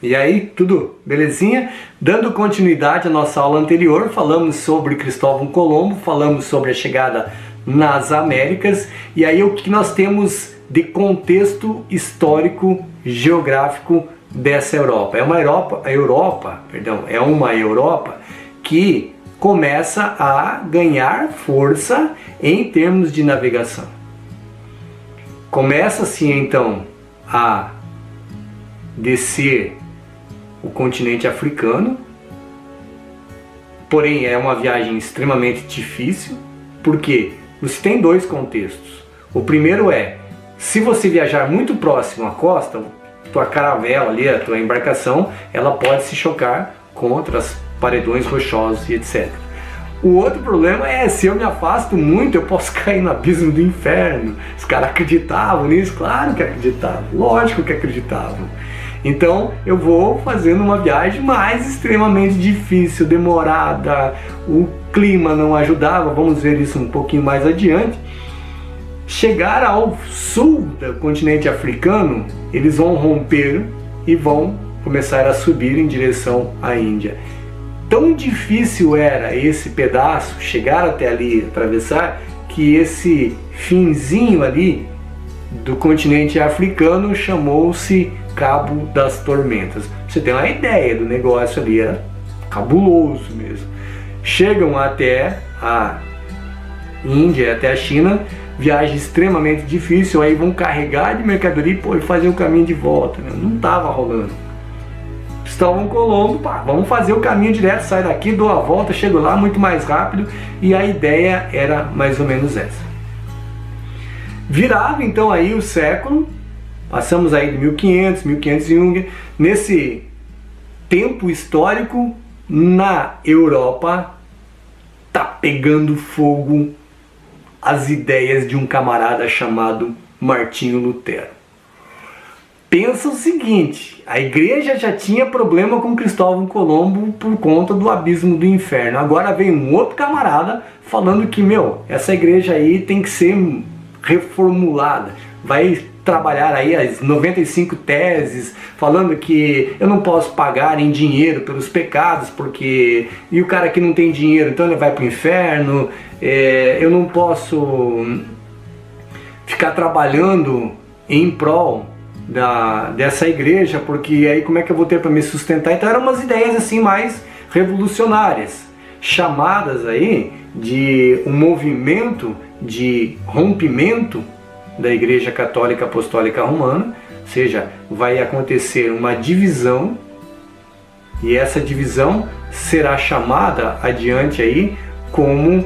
E aí, tudo belezinha? Dando continuidade à nossa aula anterior, falamos sobre Cristóvão Colombo, falamos sobre a chegada nas Américas, e aí o que nós temos de contexto histórico, geográfico dessa Europa? É uma Europa que começa a ganhar força em termos de navegação. Começa-se então a descer o continente africano, porém é uma viagem extremamente difícil, porque você tem dois contextos. O primeiro é, se você viajar muito próximo à costa, tua caravela ali, a tua embarcação, ela pode se chocar contra os paredões rochosos e etc. O outro problema é, se eu me afasto muito, eu posso cair no abismo do inferno. Os caras acreditavam nisso? Claro que acreditavam, lógico que acreditavam. Então eu vou fazendo uma viagem mais extremamente difícil, demorada, o clima não ajudava, vamos ver isso um pouquinho mais adiante. Chegar ao sul do continente africano, eles vão romper e vão começar a subir em direção à Índia. Tão difícil era esse pedaço, chegar até ali, atravessar, que esse finzinho ali do continente africano chamou-se Cabo das Tormentas. Você tem uma ideia do negócio ali, era cabuloso mesmo. Chegam até a Índia, até a China, viagem extremamente difícil, aí vão carregar de mercadoria e fazer o caminho de volta, né? Não estava rolando. Cristóvão Colombo, vamos fazer o caminho direto, sai daqui, dou a volta, chego lá muito mais rápido, e a ideia era mais ou menos essa. Virava então aí o século, passamos aí de 1500, 1501, nesse tempo histórico, na Europa, tá pegando fogo as ideias de um camarada chamado Martinho Lutero. Pensa o seguinte, a igreja já tinha problema com Cristóvão Colombo por conta do abismo do inferno. Agora vem um outro camarada falando que, essa igreja aí tem que ser reformulada. Vai trabalhar aí as 95 teses, falando que eu não posso pagar em dinheiro pelos pecados, porque... E o cara que não tem dinheiro, então ele vai para o inferno. Eu não posso ficar trabalhando em prol dessa igreja, porque aí como é que eu vou ter para me sustentar? Então eram umas ideias assim mais revolucionárias, chamadas aí de um movimento de rompimento da Igreja Católica Apostólica Romana, ou seja, vai acontecer uma divisão, e essa divisão será chamada adiante aí como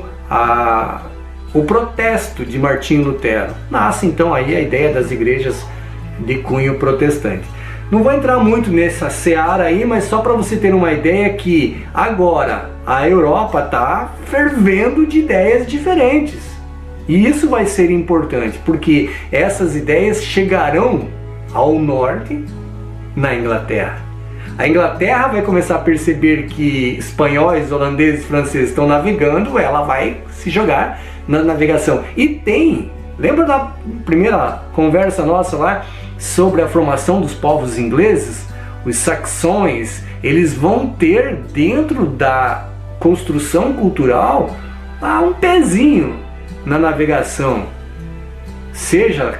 o protesto de Martinho Lutero. Nasce então aí a ideia das igrejas de cunho protestante. Não vou entrar muito nessa seara aí, mas só para você ter uma ideia que agora a Europa está fervendo de ideias diferentes. E isso vai ser importante, porque essas ideias chegarão ao norte, na Inglaterra. A Inglaterra vai começar a perceber que espanhóis, holandeses, franceses estão navegando, ela vai se jogar na navegação. E lembra da primeira conversa nossa lá sobre a formação dos povos ingleses? Os saxões, eles vão ter dentro da construção cultural um pezinho na navegação, seja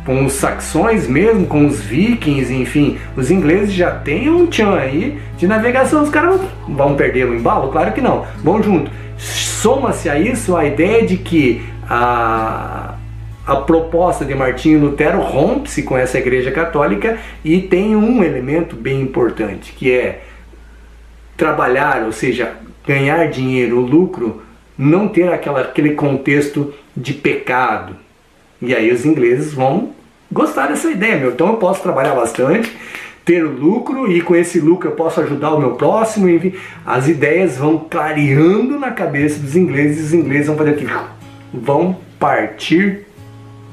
com os saxões mesmo, com os vikings, enfim, os ingleses já têm um tchan aí de navegação. Os caras não vão perder o embalo? Claro que não, vão junto. Soma-se a isso a ideia de que a proposta de Martinho Lutero rompe-se com essa igreja católica, e tem um elemento bem importante, que é trabalhar, ou seja, ganhar dinheiro, o lucro, não ter aquele contexto de pecado. E aí os ingleses vão gostar dessa ideia, então eu posso trabalhar bastante, ter lucro, e com esse lucro eu posso ajudar o meu próximo, enfim, as ideias vão clareando na cabeça dos ingleses, e os ingleses vão fazer aqui, vão partir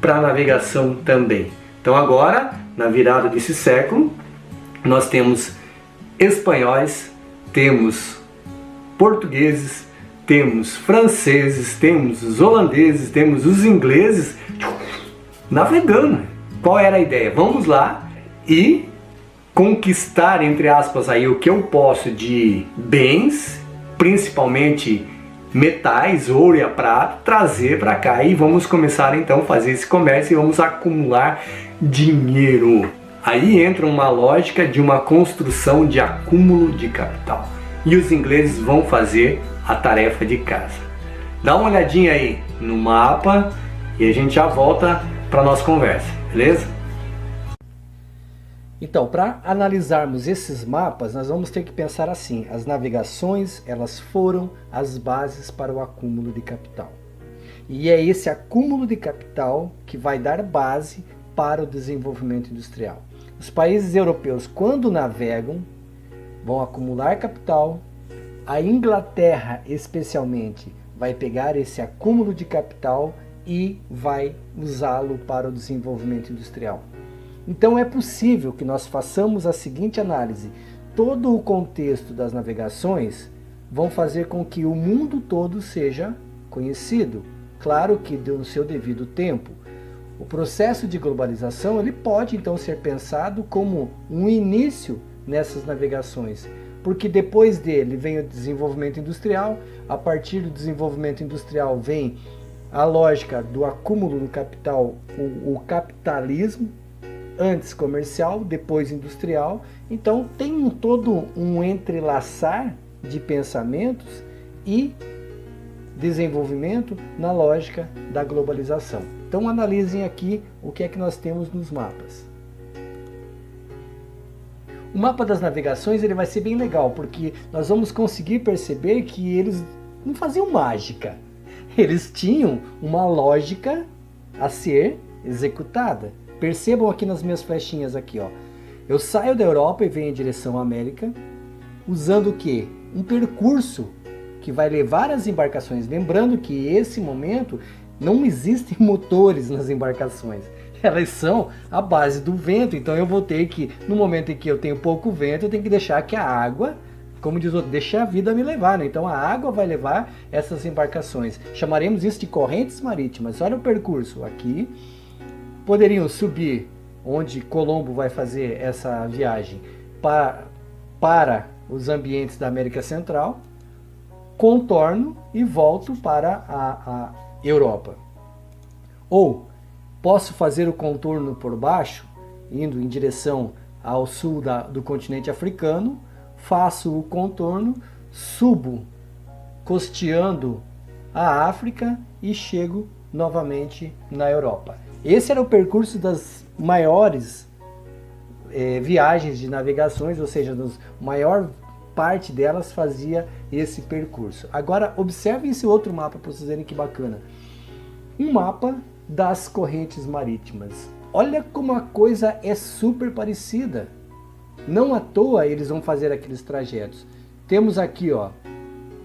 para a navegação também. Então agora, na virada desse século, nós temos espanhóis, temos portugueses, temos franceses, temos os holandeses, temos os ingleses navegando. Qual era a ideia? Vamos lá e conquistar, entre aspas, aí o que eu posso de bens, principalmente metais, ouro e a prata, trazer para cá e vamos começar então a fazer esse comércio e vamos acumular dinheiro. Aí entra uma lógica de uma construção de acúmulo de capital. E os ingleses vão fazer a tarefa de casa. Dá uma olhadinha aí no mapa e a gente já volta para nossa conversa, beleza? Então, para analisarmos esses mapas, nós vamos ter que pensar assim: as navegações, elas foram as bases para o acúmulo de capital. E é esse acúmulo de capital que vai dar base para o desenvolvimento industrial. Os países europeus, quando navegam, vão acumular capital. A Inglaterra, especialmente, vai pegar esse acúmulo de capital e vai usá-lo para o desenvolvimento industrial. Então é possível que nós façamos a seguinte análise: todo o contexto das navegações vão fazer com que o mundo todo seja conhecido, claro que no seu devido tempo. O processo de globalização ele pode então ser pensado como um início nessas navegações, porque depois dele vem o desenvolvimento industrial. A partir do desenvolvimento industrial vem a lógica do acúmulo do capital, o capitalismo, antes comercial, depois industrial. Então tem todo um entrelaçar de pensamentos e desenvolvimento na lógica da globalização. Então analisem aqui o que é que nós temos nos mapas. O mapa das navegações ele vai ser bem legal, porque nós vamos conseguir perceber que eles não faziam mágica. Eles tinham uma lógica a ser executada. Percebam aqui nas minhas flechinhas aqui, ó. Eu saio da Europa e venho em direção à América, usando o quê? Um percurso que vai levar as embarcações. Lembrando que esse momento não existem motores nas embarcações. Elas são a base do vento. Então eu vou ter que, no momento em que eu tenho pouco vento, eu tenho que deixar que a água, como diz o outro, deixa a vida me levar, né? Então a água vai levar essas embarcações. Chamaremos isso de correntes marítimas. Olha o percurso aqui. Poderiam subir onde Colombo vai fazer essa viagem para os ambientes da América Central, contorno e volto para a Europa. Ou posso fazer o contorno por baixo, indo em direção ao sul do continente africano, faço o contorno, subo costeando a África e chego novamente na Europa. Esse era o percurso das maiores viagens de navegações, ou seja, a maior parte delas fazia esse percurso. Agora observem esse outro mapa para vocês verem que bacana. Um mapa das correntes marítimas. Olha como a coisa é super parecida. Não à toa eles vão fazer aqueles trajetos. Temos aqui, ó,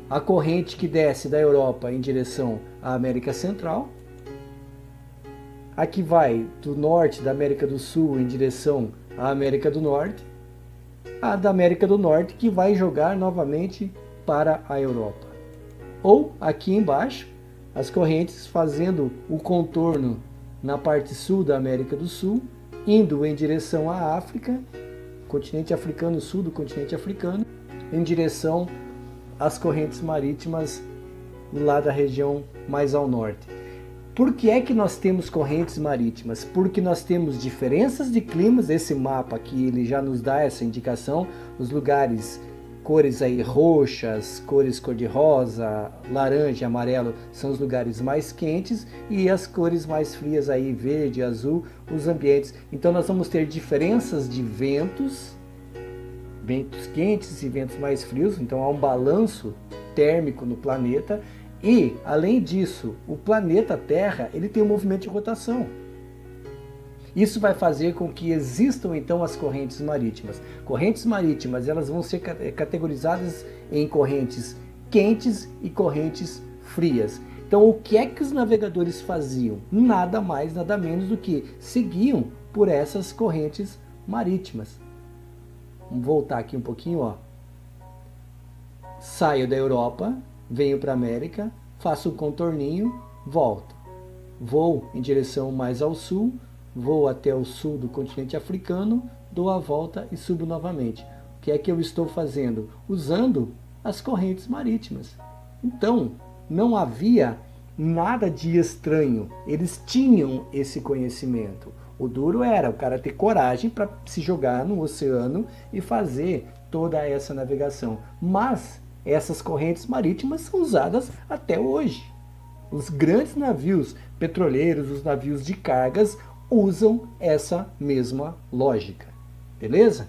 a corrente que desce da Europa em direção à América Central. Aqui vai do norte da América do Sul em direção à América do Norte. A da América do Norte que vai jogar novamente para a Europa. Ou aqui embaixo, as correntes fazendo o contorno na parte sul da América do Sul, indo em direção à África, continente africano, sul do continente africano, em direção às correntes marítimas lá da região mais ao norte. Por que é que nós temos correntes marítimas? Porque nós temos diferenças de climas. Esse mapa aqui ele já nos dá essa indicação. Os lugares, cores aí roxas, cores cor-de-rosa, laranja, amarelo, são os lugares mais quentes, e as cores mais frias aí, verde, azul, os ambientes. Então nós vamos ter diferenças de ventos quentes e ventos mais frios. Então há um balanço térmico no planeta. E, além disso, o planeta Terra ele tem um movimento de rotação. Isso vai fazer com que existam então as correntes marítimas. Correntes marítimas elas vão ser categorizadas em correntes quentes e correntes frias. Então, o que é que os navegadores faziam? Nada mais, nada menos do que seguiam por essas correntes marítimas. Vamos voltar aqui um pouquinho, ó. Saio da Europa, venho para a América, faço o contorninho, volto. Vou em direção mais ao sul, vou até o sul do continente africano, dou a volta e subo novamente. O que é que eu estou fazendo? Usando as correntes marítimas. Então, não havia nada de estranho. Eles tinham esse conhecimento. O duro era o cara ter coragem para se jogar no oceano e fazer toda essa navegação. Mas essas correntes marítimas são usadas até hoje. Os grandes navios petroleiros, os navios de cargas, usam essa mesma lógica. Beleza?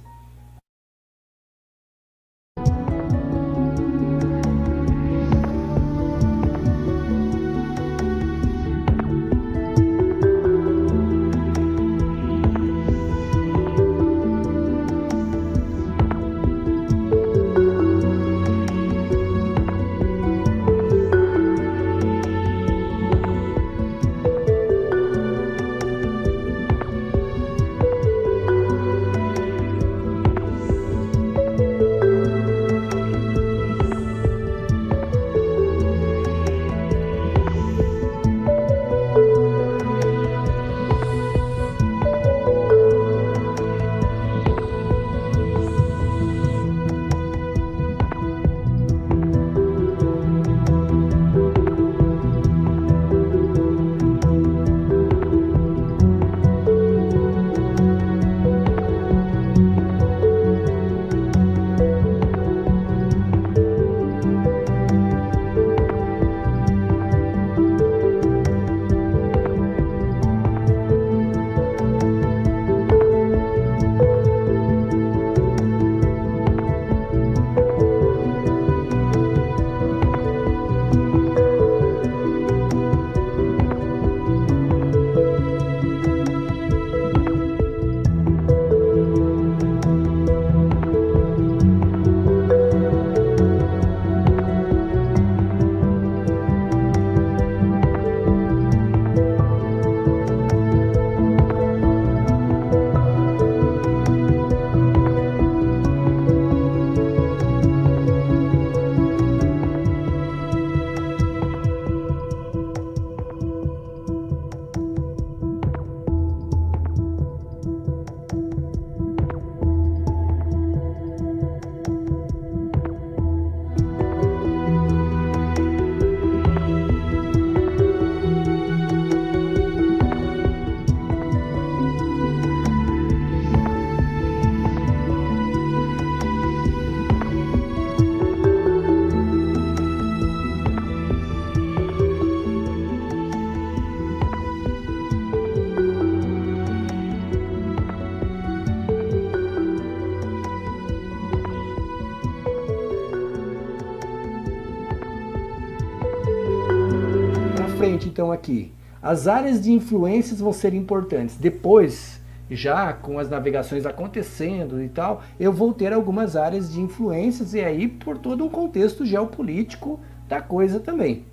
Frente então aqui, as áreas de influências vão ser importantes. Depois, já com as navegações acontecendo e tal, eu vou ter algumas áreas de influências e aí por todo um contexto geopolítico da coisa também.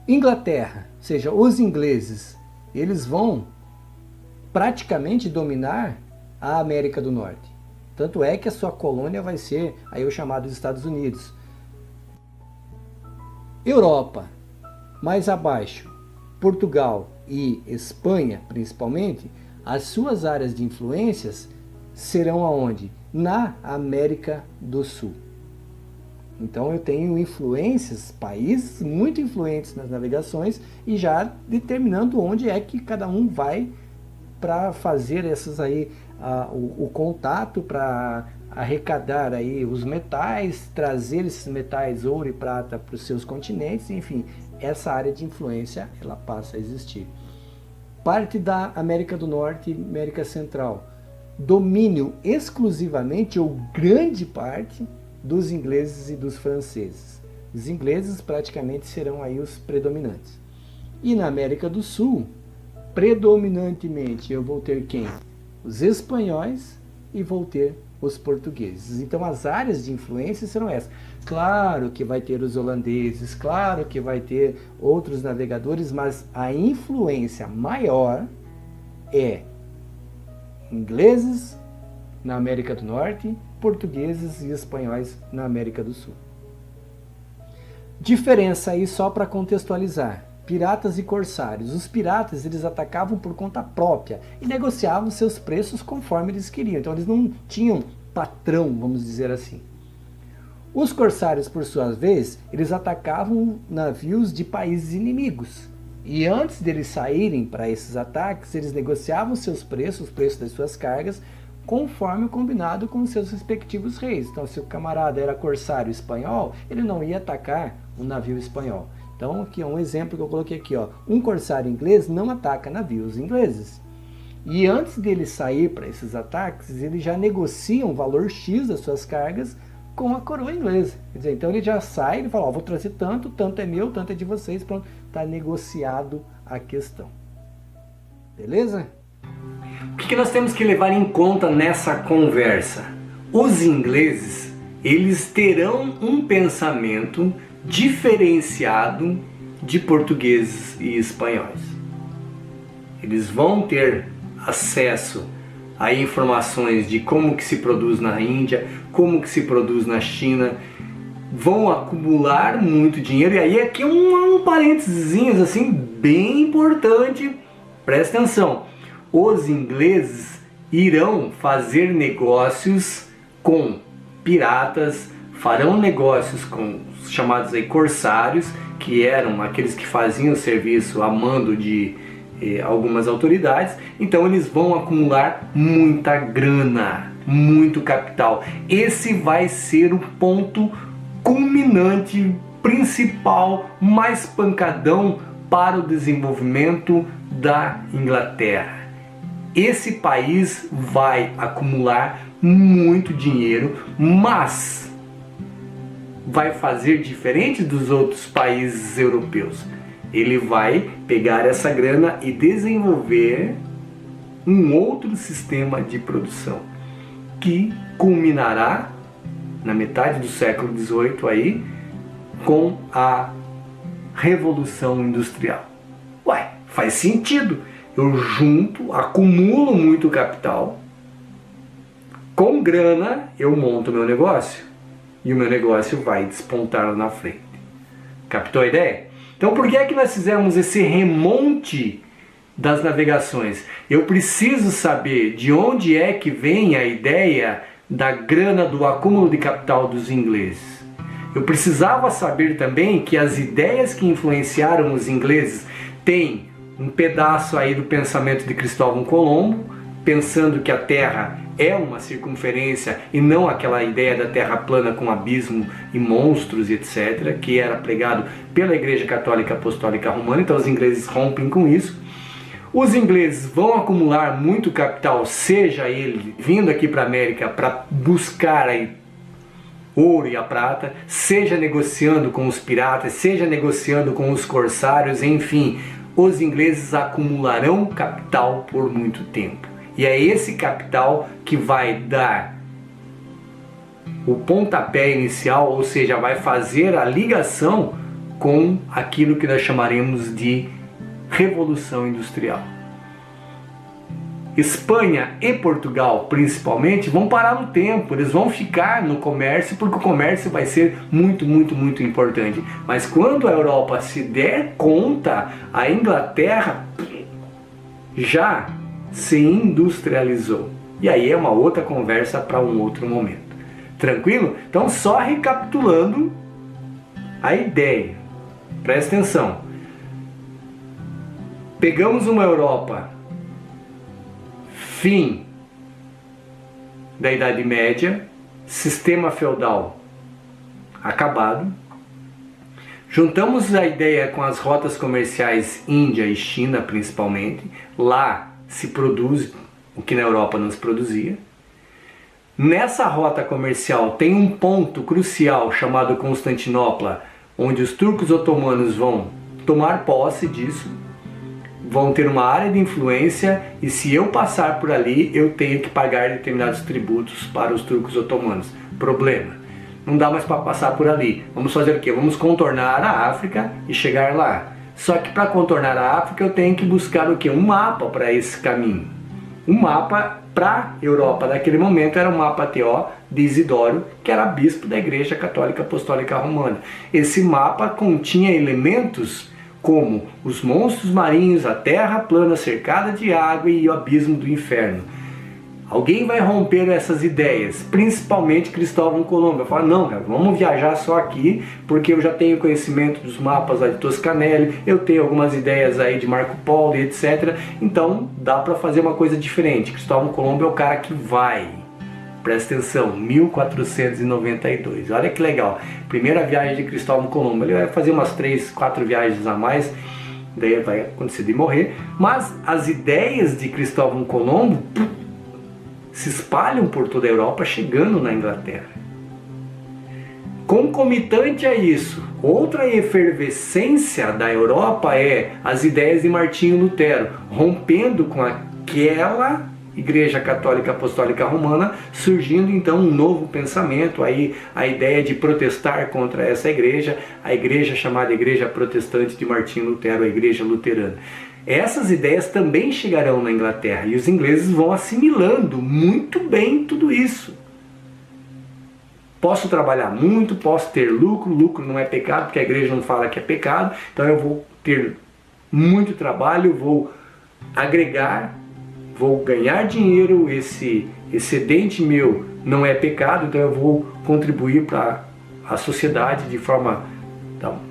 Inglaterra, ou seja, os ingleses, eles vão praticamente dominar a América do Norte. Tanto é que a sua colônia vai ser aí o chamado Estados Unidos. Europa, mais abaixo, Portugal e Espanha, principalmente, as suas áreas de influências serão aonde? Na América do Sul. Então eu tenho influências, países muito influentes nas navegações e já determinando onde é que cada um vai para fazer essas aí, o contato para arrecadar aí os metais, trazer esses metais ouro e prata para os seus continentes, enfim, essa área de influência ela passa a existir. Parte da América do Norte e América Central, domínio exclusivamente ou grande parte dos ingleses e dos franceses. Os ingleses praticamente serão aí os predominantes. E na América do Sul, predominantemente eu vou ter quem? Os espanhóis e vou ter os portugueses. Então as áreas de influência serão essas. Claro que vai ter os holandeses, claro que vai ter outros navegadores, mas a influência maior é ingleses na América do Norte, portugueses e espanhóis na América do Sul. Diferença aí só para contextualizar. piratas e corsários. Os piratas, eles atacavam por conta própria e negociavam seus preços conforme eles queriam. Então eles não tinham patrão, vamos dizer assim. Os corsários, por sua vez, eles atacavam navios de países inimigos. E antes deles saírem para esses ataques, eles negociavam seus preços, os preços das suas cargas, conforme o combinado com os seus respectivos reis. Então, se o camarada era corsário espanhol, ele não ia atacar um navio espanhol. Então, aqui é um exemplo que eu coloquei aqui, ó. Um corsário inglês não ataca navios ingleses. E antes dele sair para esses ataques, ele já negocia um valor X das suas cargas com a coroa inglesa. Quer dizer, então ele já sai, ele fala, ó, vou trazer tanto, tanto é meu, tanto é de vocês, pronto, está negociado a questão. Beleza? O que nós temos que levar em conta nessa conversa? Os ingleses, eles terão um pensamento diferenciado de portugueses e espanhóis. Eles vão ter acesso a informações de como que se produz na Índia, como que se produz na China, vão acumular muito dinheiro. E aí aqui um parênteses assim bem importante, presta atenção. Os ingleses irão fazer negócios com piratas, farão negócios com os chamados aí corsários, que eram aqueles que faziam o serviço a mando de algumas autoridades. Então eles vão acumular muita grana, muito capital. Esse vai ser o ponto culminante, principal, mais pancadão para o desenvolvimento da Inglaterra. Esse país vai acumular muito dinheiro, mas vai fazer diferente dos outros países europeus. Ele vai pegar essa grana e desenvolver um outro sistema de produção que culminará na metade do século XVIII aí com a Revolução Industrial. Ué, faz sentido. Eu junto, acumulo muito capital, com grana eu monto meu negócio e o meu negócio vai despontar lá na frente. Captou a ideia? Então por que é que nós fizemos esse remonte das navegações? Eu preciso saber de onde é que vem a ideia da grana, do acúmulo de capital dos ingleses. Eu precisava saber também que as ideias que influenciaram os ingleses têm um pedaço aí do pensamento de Cristóvão Colombo, pensando que a Terra é uma circunferência e não aquela ideia da Terra plana com abismo e monstros, etc., que era pregado pela Igreja Católica Apostólica Romana. Então os ingleses rompem com isso. Os ingleses vão acumular muito capital, seja ele vindo aqui para a América para buscar aí ouro e a prata, seja negociando com os piratas, seja negociando com os corsários, enfim, os ingleses acumularão capital por muito tempo. E é esse capital que vai dar o pontapé inicial, ou seja, vai fazer a ligação com aquilo que nós chamaremos de Revolução Industrial. Espanha e Portugal, principalmente, vão parar no tempo, eles vão ficar no comércio, porque o comércio vai ser muito, muito, muito importante. Mas quando a Europa se der conta, a Inglaterra já se industrializou. E aí é uma outra conversa para um outro momento. Tranquilo? Então, só recapitulando a ideia. Presta atenção. Pegamos uma Europa fim da Idade Média, sistema feudal acabado. Juntamos a ideia com as rotas comerciais Índia e China, principalmente. Lá se produz o que na Europa não se produzia. Nessa rota comercial tem um ponto crucial chamado Constantinopla, onde os turcos otomanos vão tomar posse disso, vão ter uma área de influência, e se eu passar por ali, eu tenho que pagar determinados tributos para os turcos otomanos. Problema, não dá mais para passar por ali. Vamos fazer o quê? Vamos contornar a África e chegar lá. Só que para contornar a África eu tenho que buscar o quê? Um mapa para esse caminho. Um mapa para a Europa daquele momento era o mapa TO de Isidório, que era bispo da Igreja Católica Apostólica Romana. Esse mapa continha elementos como os monstros marinhos, a terra plana cercada de água e o abismo do inferno. Alguém vai romper essas ideias, principalmente Cristóvão Colombo. Eu falo, não, cara, vamos viajar só aqui, porque eu já tenho conhecimento dos mapas lá de Toscanelli, eu tenho algumas ideias aí de Marco Polo e etc. Então dá para fazer uma coisa diferente. Cristóvão Colombo é o cara que vai. Presta atenção, 1492. Olha que legal. Primeira viagem de Cristóvão Colombo. Ele vai fazer umas 3, 4 viagens a mais, daí vai acontecer de morrer. Mas as ideias de Cristóvão Colombo se espalham por toda a Europa, chegando na Inglaterra. Concomitante a isso, outra efervescência da Europa é as ideias de Martinho Lutero, rompendo com aquela Igreja Católica Apostólica Romana, surgindo então um novo pensamento, aí a ideia de protestar contra essa igreja, a igreja chamada Igreja Protestante de Martinho Lutero, a Igreja Luterana. Essas ideias também chegarão na Inglaterra e os ingleses vão assimilando muito bem tudo isso. Posso trabalhar muito, posso ter lucro, lucro não é pecado, porque a igreja não fala que é pecado, então eu vou ter muito trabalho, vou agregar, vou ganhar dinheiro, esse excedente meu não é pecado, então eu vou contribuir para a sociedade de forma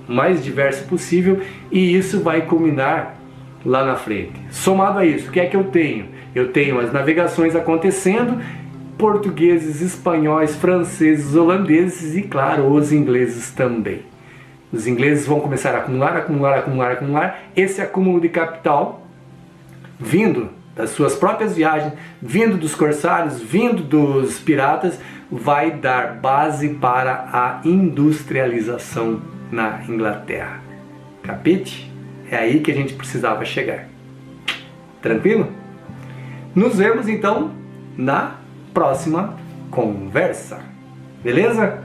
mais diversa possível e isso vai culminar lá na frente. Somado a isso, o que é que eu tenho? Eu tenho as navegações acontecendo, portugueses, espanhóis, franceses, holandeses e, claro, os ingleses também. Os ingleses vão começar a acumular. Esse acúmulo de capital, vindo das suas próprias viagens, vindo dos corsários, vindo dos piratas, vai dar base para a industrialização na Inglaterra. Capite? É aí que a gente precisava chegar. Tranquilo? Nos vemos então na próxima conversa. Beleza?